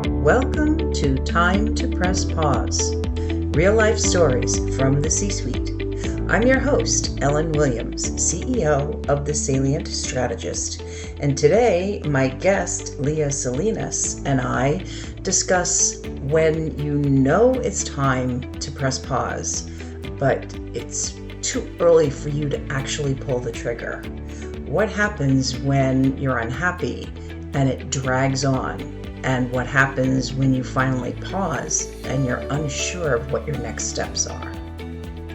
Welcome to Time to Press Pause, real life stories from the C-suite. I'm your host, Ellen Williams, CEO of The Salient Strategist, and today my guest, Leah Salinas, and I discuss when you know it's time to press pause, but it's too early for you to actually pull the trigger. What happens when you're unhappy and it drags on? And what happens when you finally pause and you're unsure of what your next steps are?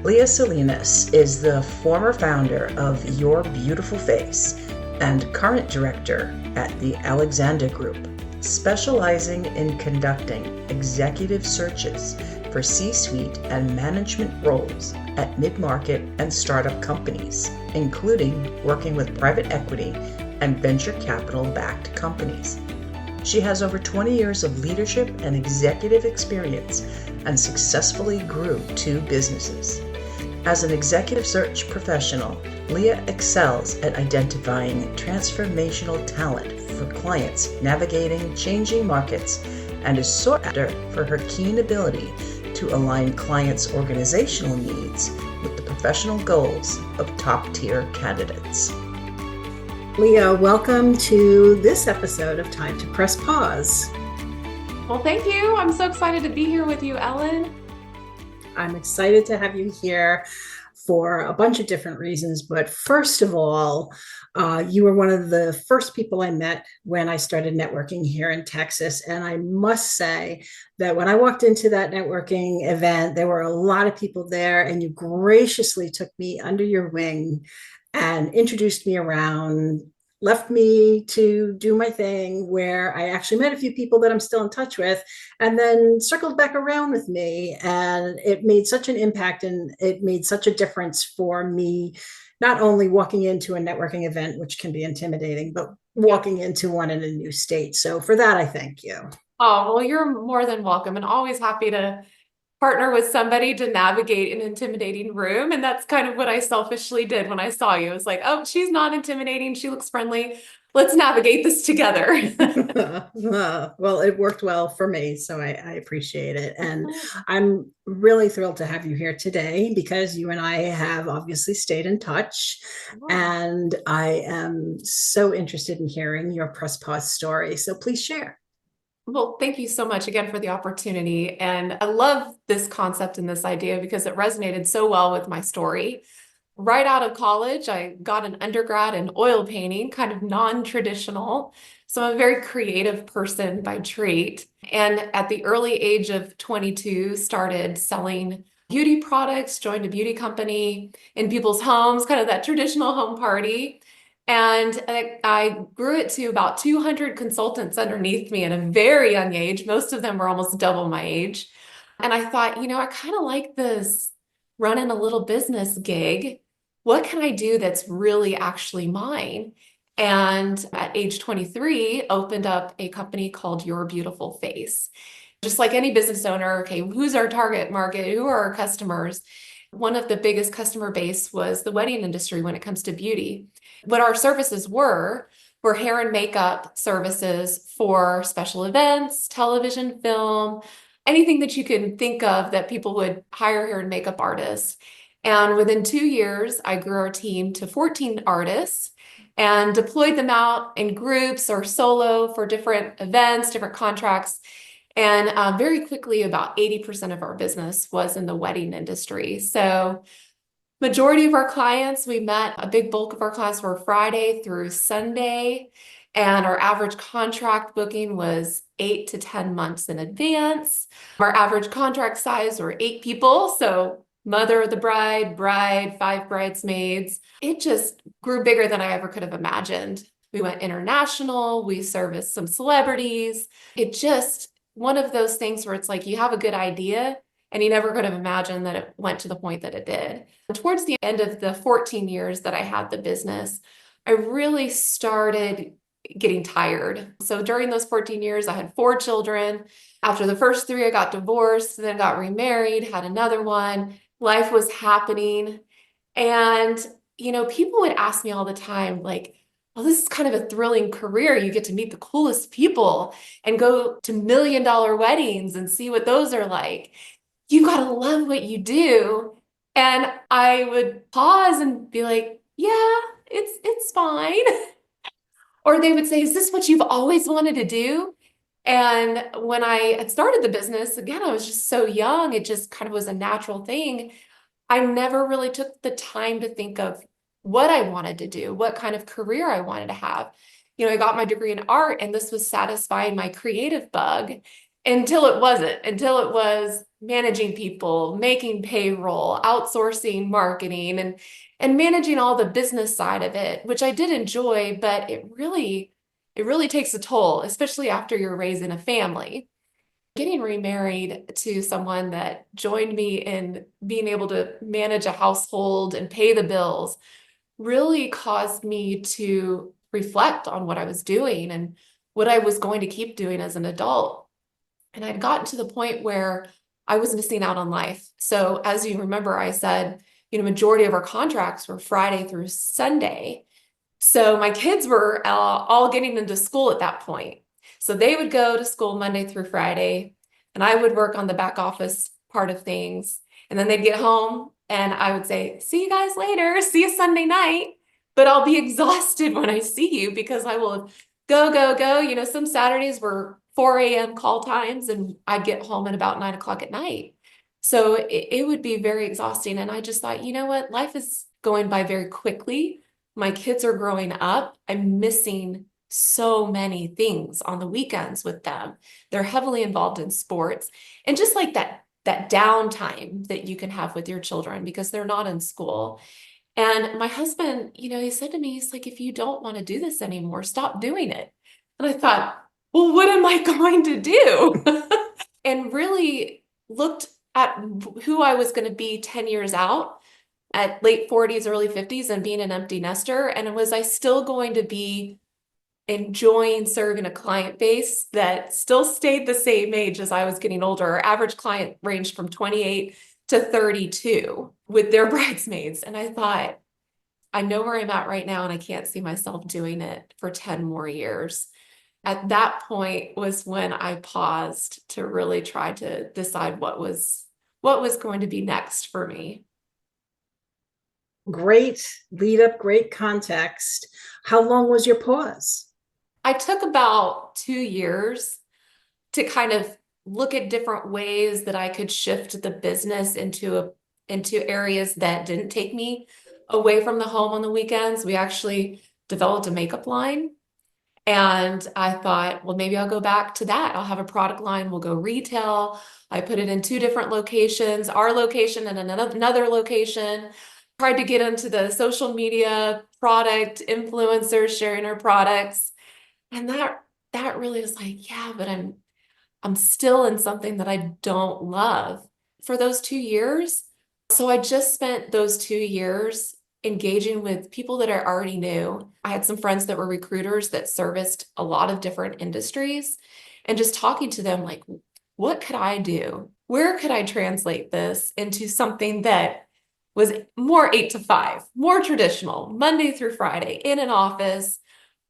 Leah Salinas is the former founder of Your Beautiful Face and current director at the Alexander Group, specializing in conducting executive searches for C-suite and management roles at mid-market and startup companies, including working with private equity and venture capital-backed companies. She has over 20 years of leadership and executive experience and successfully grew 2 businesses. As an executive search professional, Leah excels at identifying transformational talent for clients navigating changing markets and is sought after for her keen ability to align clients' organizational needs with the professional goals of top-tier candidates. Leah, welcome to this episode of Time to Press Pause. Well, thank you. I'm so excited to be here with you, Ellen. I'm excited to have you here for a bunch of different reasons. But first of all, you were one of the first people I met when I started networking here in Texas. And I must say that when I walked into that networking event, there were a lot of people there, and you graciously took me under your wing and introduced me around, left me to do my thing, where I actually met a few people that I'm still in touch with, and then circled back around with me. And it made such an impact, and it made such a difference for me, not only walking into a networking event, which can be intimidating, but walking into one in a new state. So for that, I thank you. Oh, well, you're more than welcome, and always happy to partner with somebody to navigate an intimidating room. And that's kind of what I selfishly did when I saw you. It's like, oh, she's not intimidating. She looks friendly. Let's navigate this together. Well, it worked well for me, so I appreciate it. And I'm really thrilled to have you here today because you and I have obviously stayed in touch. And I am so interested in hearing your press pause story. So please share. Well, thank you so much again for the opportunity. And I love this concept and this idea because it resonated so well with my story. Right out of college, I got an undergrad in oil painting, kind of non-traditional. So I'm a very creative person by trait. And at the early age of 22, started selling beauty products, joined a beauty company in people's homes, kind of that traditional home party. And I grew it to about 200 consultants underneath me at a very young age. Most of them were almost double my age. And I thought, I kind of like this running a little business gig. What can I do that's really actually mine? And at age 23, opened up a company called Your Beautiful Face. Just like any business owner, okay, who's our target market? Who are our customers? One of the biggest customer base was the wedding industry when it comes to beauty. What our services were hair and makeup services for special events, television, film, anything that you can think of that people would hire hair and makeup artists. And within 2 years, I grew our team to 14 artists and deployed them out in groups or solo for different events, different contracts. And very quickly, about 80% of our business was in the wedding industry. So majority of our clients, we met, a big bulk of our clients were Friday through Sunday. And our average contract booking was 8 to 10 months in advance. Our average contract size were 8 people. So mother of the bride, 5 bridesmaids. It just grew bigger than I ever could have imagined. We went international. We serviced some celebrities. It just one of those things where it's like you have a good idea and you never could have imagined that it went to the point that it did. And towards the end of the 14 years that I had the business, I really started getting tired. So during those 14 years, I had 4 children. After the first 3, I got divorced, then got remarried, had another one. Life was happening. And, people would ask me all the time, like, well, this is kind of a thrilling career. You get to meet the coolest people and go to $1 million weddings and see what those are like. You got to love what you do. And I would pause and be like, yeah, it's fine. Or they would say, is this what you've always wanted to do? And when I had started the business, again, I was just so young. It just kind of was a natural thing. I never really took the time to think of what I wanted to do, what kind of career I wanted to have. I got my degree in art, and this was satisfying my creative bug until it wasn't, until it was managing people, making payroll, outsourcing marketing, and managing all the business side of it, which I did enjoy, but it really takes a toll, especially after you're raising a family. Getting remarried to someone that joined me in being able to manage a household and pay the bills really caused me to reflect on what I was doing and what I was going to keep doing as an adult. And I'd gotten to the point where I was missing out on life. So as you remember, I said, majority of our contracts were Friday through Sunday. So my kids were all getting into school at that point. So they would go to school Monday through Friday, and I would work on the back office part of things. And then they'd get home, and I would say, see you guys later. See you Sunday night. But I'll be exhausted when I see you because I will go, go, go. Some Saturdays were 4 a.m. call times, and I'd get home at about 9 o'clock at night. So it would be very exhausting. And I just thought, you know what? Life is going by very quickly. My kids are growing up. I'm missing so many things on the weekends with them. They're heavily involved in sports and just like that downtime that you can have with your children because they're not in school. And my husband, he said to me, he's like, if you don't want to do this anymore, stop doing it. And I thought, well, what am I going to do? And really looked at who I was going to be 10 years out at late 40s, early 50s, and being an empty nester. And was I still going to be enjoying serving a client base that still stayed the same age as I was getting older? Our average client ranged from 28 to 32 with their bridesmaids. And I thought, I know where I'm at right now, and I can't see myself doing it for 10 more years. At that point was when I paused to really try to decide what was going to be next for me. Great lead up, great context. How long was your pause? I took about 2 years to kind of look at different ways that I could shift the business into areas that didn't take me away from the home on the weekends. We actually developed a makeup line. And I thought, well, maybe I'll go back to that. I'll have a product line. We'll go retail. I put it in two different locations, our location and another location. Tried to get into the social media product influencers sharing our products. And that really was like, yeah, but I'm still in something that I don't love for those 2 years. So I just spent those 2 years engaging with people that I already knew. I had some friends that were recruiters that serviced a lot of different industries and just talking to them like, what could I do? Where could I translate this into something that was more 8 to 5, more traditional, Monday through Friday in an office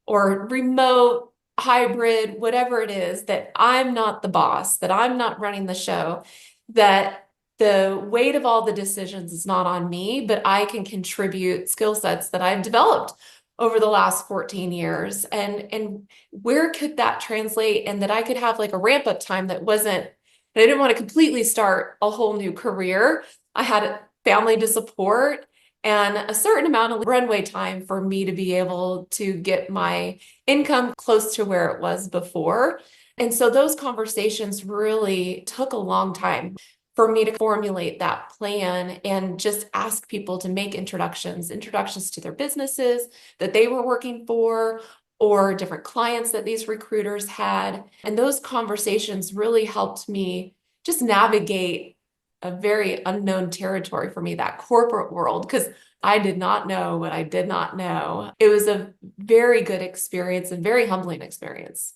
or remote, hybrid, whatever it is, that I'm not the boss, that I'm not running the show, that the weight of all the decisions is not on me, but I can contribute skill sets that I've developed over the last 14 years. And where could that translate? And that I could have like a ramp up time that wasn't, I didn't want to completely start a whole new career. I had a family to support and a certain amount of runway time for me to be able to get my income close to where it was before. And so those conversations really took a long time for me to formulate that plan and just ask people to make introductions to their businesses that they were working for or different clients that these recruiters had. And those conversations really helped me just navigate a very unknown territory for me, that corporate world, because I did not know what I did not know. It was a very good experience and very humbling experience.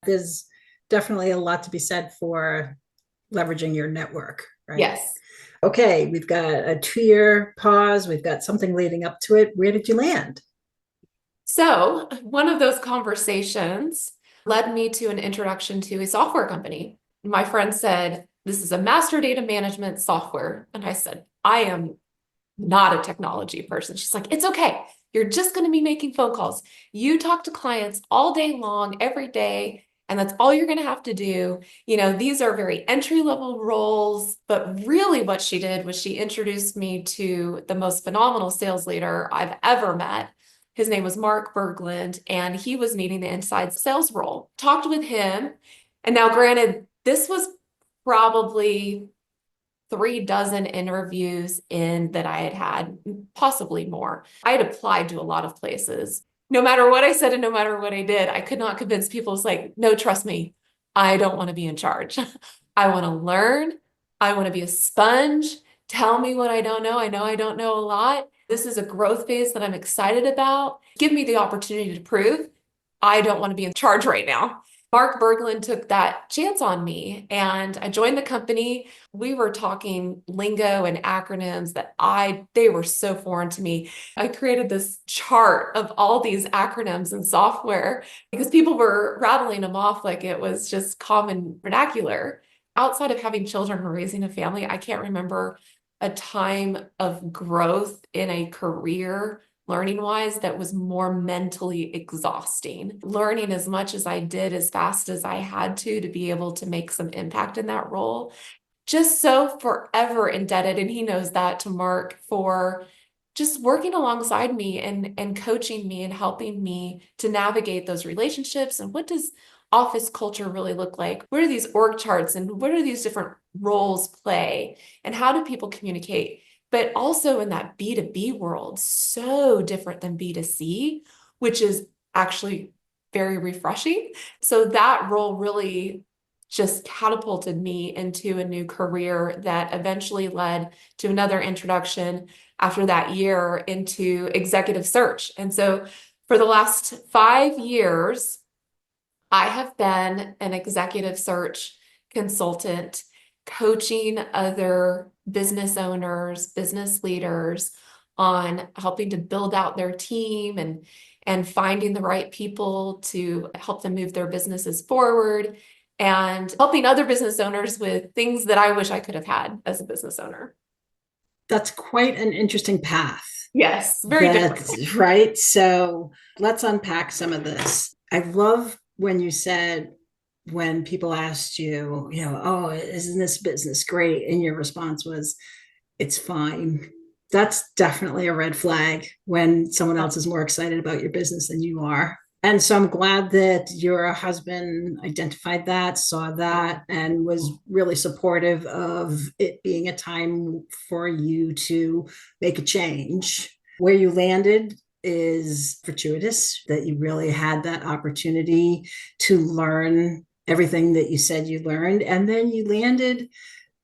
There's definitely a lot to be said for leveraging your network, right? Yes. Okay, we've got a 2-year pause. We've got something leading up to it. Where did you land? So one of those conversations led me to an introduction to a software company. My friend said, "This is a master data management software." And I said, "I am not a technology person." She's like, "It's okay. You're just going to be making phone calls. You talk to clients all day long, every day, and that's all you're going to have to do. These are very entry-level roles." But really, what she did was she introduced me to the most phenomenal sales leader I've ever met. His name was Mark Berglund, and he was needing the inside sales role. Talked with him. And now, granted, this was probably 3 dozen interviews in that I had had, possibly more. I had applied to a lot of places. No matter what I said and no matter what I did, I could not convince people. It's like, no, trust me, I don't want to be in charge. I want to learn. I want to be a sponge. Tell me what I don't know. I know I don't know a lot. This is a growth phase that I'm excited about. Give me the opportunity to prove I don't want to be in charge right now. Mark Berglund took that chance on me and I joined the company. We were talking lingo and acronyms that they were so foreign to me. I created this chart of all these acronyms and software because people were rattling them off like it was just common vernacular. Outside of having children or raising a family, I can't remember a time of growth in a career learning wise that was more mentally exhausting. Learning as much as I did as fast as I had to be able to make some impact in that role. Just so forever indebted, and he knows that, to Mark for just working alongside me and coaching me and helping me to navigate those relationships. And what does office culture really look like? What are these org charts and what are these different roles play? And how do people communicate? But also in that B2B world, so different than B2C, which is actually very refreshing. So that role really just catapulted me into a new career that eventually led to another introduction after that year into executive search. And so for the last 5 years, I have been an executive search consultant, coaching other business owners, business leaders on helping to build out their team and finding the right people to help them move their businesses forward and helping other business owners with things that I wish I could have had as a business owner. That's quite an interesting path. Yes, very different. That's right. So let's unpack some of this. I love when you said, when people asked you, oh, isn't this business great? And your response was, it's fine. That's definitely a red flag when someone else is more excited about your business than you are. And so I'm glad that your husband identified that, saw that, and was really supportive of it being a time for you to make a change. Where you landed is fortuitous, that you really had that opportunity to learn everything that you said you learned. And then you landed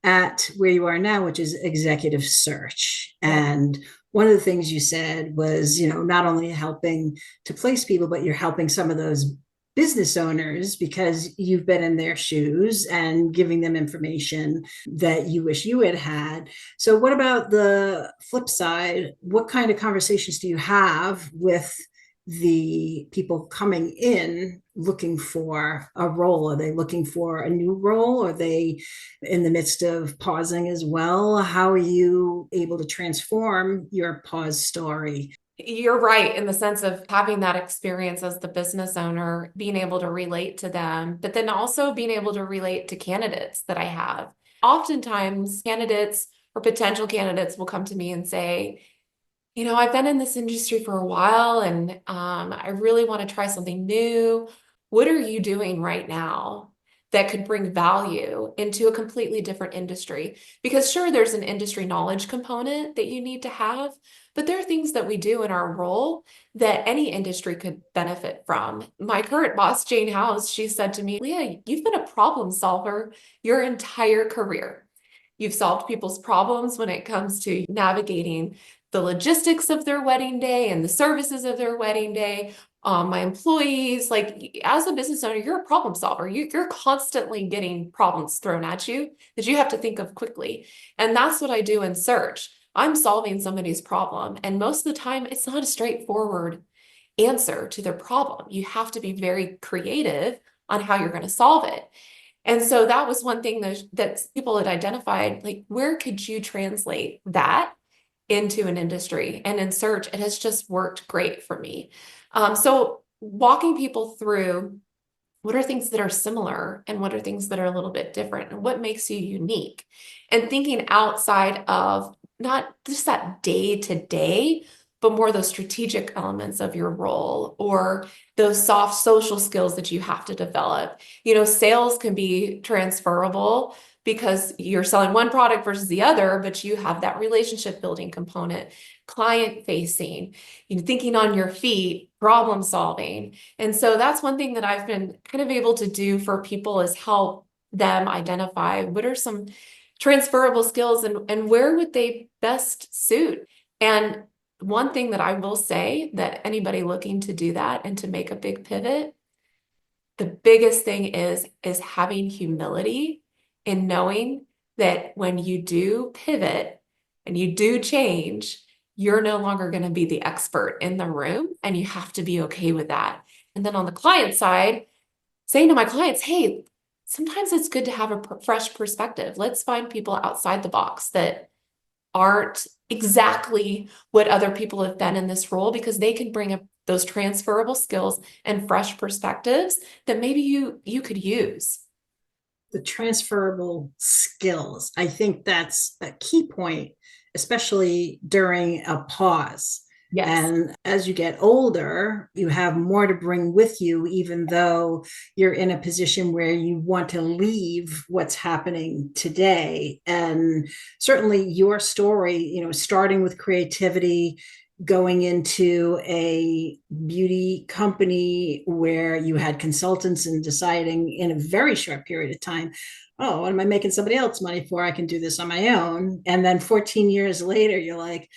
at where you are now, which is executive search. And one of the things you said was, not only helping to place people, but you're helping some of those business owners because you've been in their shoes and giving them information that you wish you had had. So what about the flip side? What kind of conversations do you have with the people coming in looking for a role? Are they looking for a new role? Are they in the midst of pausing as well? How are you able to transform your pause story? You're right in the sense of having that experience as the business owner, being able to relate to them, but then also being able to relate to candidates that I have. Oftentimes, candidates or potential candidates will come to me and say, I've been in this industry for a while and I really want to try something new. What are you doing right now that could bring value into a completely different industry? Because sure, there's an industry knowledge component that you need to have, but there are things that we do in our role that any industry could benefit from. My current boss, Jane House, she said to me, "Leah, you've been a problem solver your entire career. You've solved people's problems when it comes to navigating the logistics of their wedding day and the services of their wedding day. My employees, like as a business owner, you're a problem solver. You're constantly getting problems thrown at you that you have to think of quickly. And that's what I do in search. I'm solving somebody's problem. And most of the time, it's not a straightforward answer to their problem. You have to be very creative on how you're going to solve it. And so that was one thing that people had identified, like, where could you translate that into an industry? And in search, it has just worked great for me. So walking people through what are things that are similar and what are things that are a little bit different and what makes you unique, and thinking outside of not just that day to day, but more those strategic elements of your role or those soft social skills that you have to develop. Sales can be transferable because you're selling one product versus the other, but you have that relationship building component, client facing, thinking on your feet, problem solving. And so that's one thing that I've been kind of able to do for people, is help them identify what are some transferable skills and where would they best suit. And one thing that I will say, that anybody looking to do that and to make a big pivot, the biggest thing is having humility in knowing that when you do pivot and you do change, you're no longer going to be the expert in the room, and you have to be okay with that. And then on the client side, saying to my clients, hey, sometimes it's good to have a fresh perspective. Let's find people outside the box that aren't exactly what other people have been in this role, because they can bring up those transferable skills and fresh perspectives that maybe you could use. The transferable skills, I think that's a key point, especially during a pause. Yes. And as you get older, you have more to bring with you, even though you're in a position where you want to leave what's happening today. And certainly your story, starting with creativity, going into a beauty company where you had consultants, and deciding in a very short period of time, oh, what am I making somebody else money for? I can do this on my own. And then 14 years later, you're like,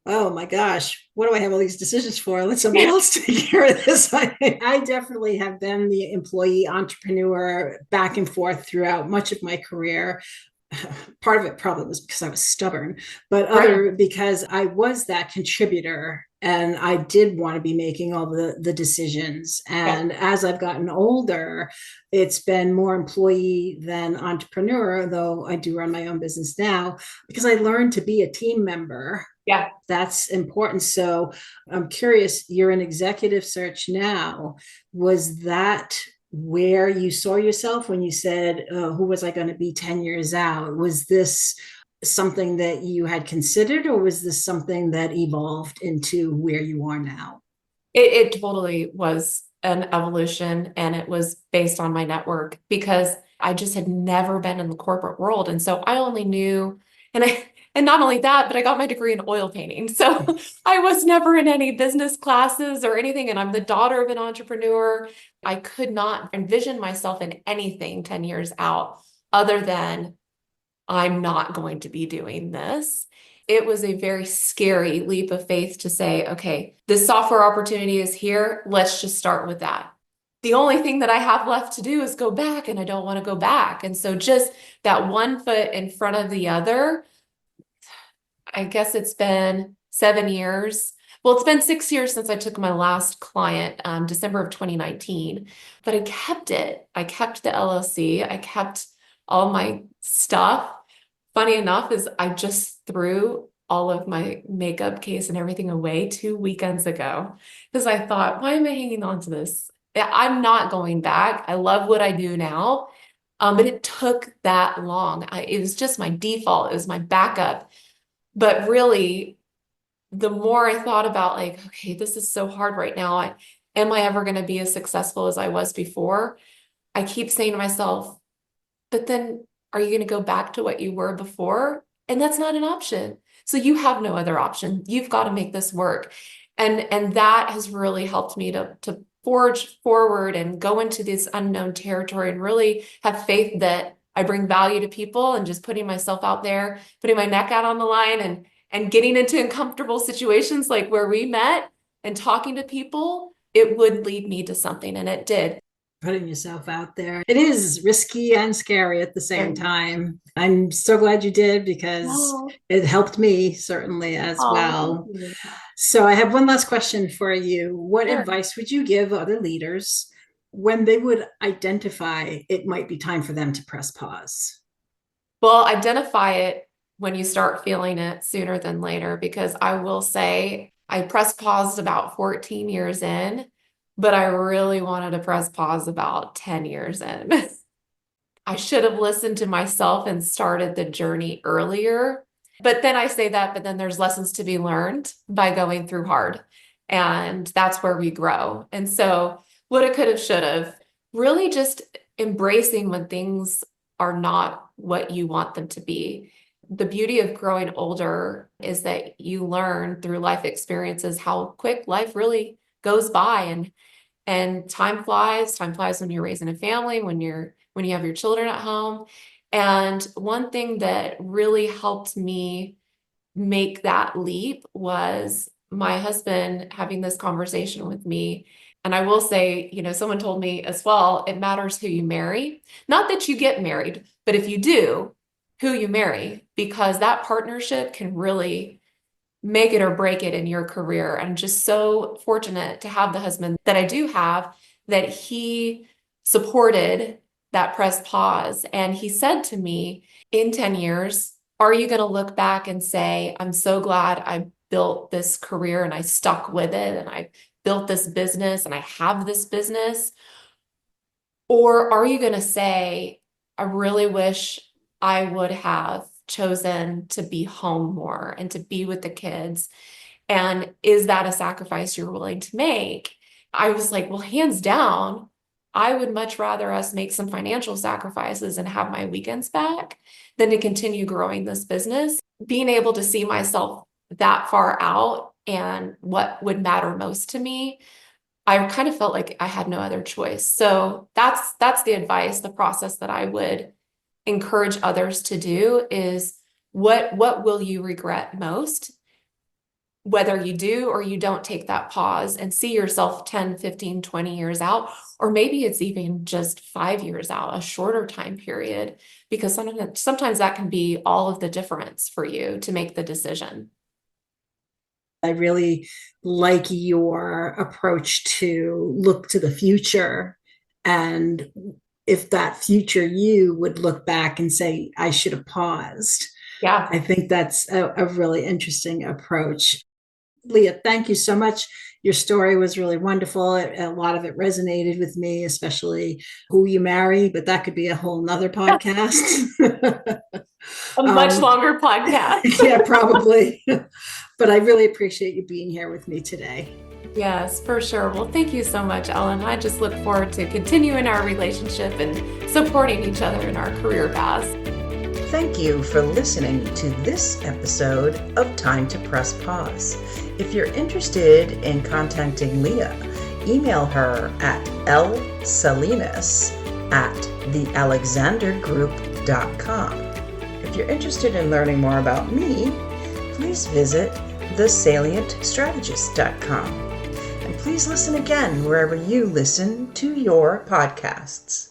oh my gosh, what do I have all these decisions for? Let somebody else take care of this. I definitely have been the employee entrepreneur back and forth throughout much of my career. Part of it probably was because I was stubborn, but other because I was that contributor and I did want to be making all the decisions. And as I've gotten older, it's been more employee than entrepreneur, though I do run my own business now, because I learned to be a team member. Yeah. That's important. So I'm curious, you're in executive search now. Was that where you saw yourself when you said, who was I going to be 10 years out? Was this something that you had considered, or was this something that evolved into where you are now? It totally was an evolution, and it was based on my network, because I just had never been in the corporate world. And so I only knew, and not only that, but I got my degree in oil painting. So I was never in any business classes or anything. And I'm the daughter of an entrepreneur. I could not envision myself in anything 10 years out other than I'm not going to be doing this. It was a very scary leap of faith to say, okay, this software opportunity is here. Let's just start with that. The only thing that I have left to do is go back, and I don't want to go back. And so just that one foot in front of the other, I guess it's been 7 years. Well, it's been 6 years since I took my last client, December of 2019, but I kept it. I kept the LLC. I kept all my stuff. Funny enough is I just threw all of my makeup case and everything away 2 weekends ago, because I thought, why am I hanging on to this? I'm not going back. I love what I do now. But it took that long. It was just my default. It was my backup. But really, the more I thought about, like, okay, this is so hard right now. Am I ever going to be as successful as I was before? I keep saying to myself, but then are you going to go back to what you were before? And that's not an option. So you have no other option. You've got to make this work. And that has really helped me to forge forward and go into this unknown territory and really have faith that I bring value to people, and just putting myself out there, putting my neck out on the line, and getting into uncomfortable situations like where we met and talking to people, it would lead me to something. And it did. putting yourself out there. It is risky and scary at the same And time. I'm so glad you did because oh, it helped me certainly as thank well. you. So I have one last question for you. What Sure. advice would you give other leaders when they would identify it might be time for them to press pause? Well, identify it when you start feeling it sooner than later, because I will say I press paused about 14 years in, but I really wanted to press pause about 10 years in. I should have listened to myself and started the journey earlier. But then I say that, but then there's lessons to be learned by going through hard. And that's where we grow. And so, woulda, coulda, should have, really just embracing when things are not what you want them to be. The beauty of growing older is that you learn through life experiences how quick life really goes by, and time flies when you're raising a family, when you have your children at home. And one thing that really helped me make that leap was my husband having this conversation with me. And I will say, someone told me as well, it matters who you marry. Not that you get married, but if you do, who you marry, because that partnership can really make it or break it in your career. I'm just so fortunate to have the husband that I do have, that he supported that press pause. And he said to me, in 10 years, are you going to look back and say, I'm so glad I built this career and I stuck with it and I built this business and I have this business? Or are you going to say, I really wish I would have chosen to be home more and to be with the kids? And is that a sacrifice you're willing to make? I was like, well, hands down, I would much rather us make some financial sacrifices and have my weekends back than to continue growing this business. Being able to see myself that far out and what would matter most to me, I kind of felt like I had no other choice. So that's the advice, the process that I would encourage others to do is what will you regret most? Whether you do or you don't take that pause and see yourself 10, 15, 20 years out, or maybe it's even just 5 years out, a shorter time period, because sometimes that can be all of the difference for you to make the decision. I really like your approach to look to the future. And if that future you would look back and say, I should have paused. Yeah. I think that's a really interesting approach. Leah, thank you so much. Your story was really wonderful. A lot of it resonated with me, especially who you marry, but that could be a whole nother podcast. A much longer podcast. Yeah, probably. But I really appreciate you being here with me today. Yes, for sure. Well, thank you so much, Ellen. I just look forward to continuing our relationship and supporting each other in our career paths. Thank you for listening to this episode of Time to Press Pause. If you're interested in contacting Leah, email her at lsalinas@thealexandergroup.com. If you're interested in learning more about me, please visit thesalientstrategist.com. And please listen again wherever you listen to your podcasts.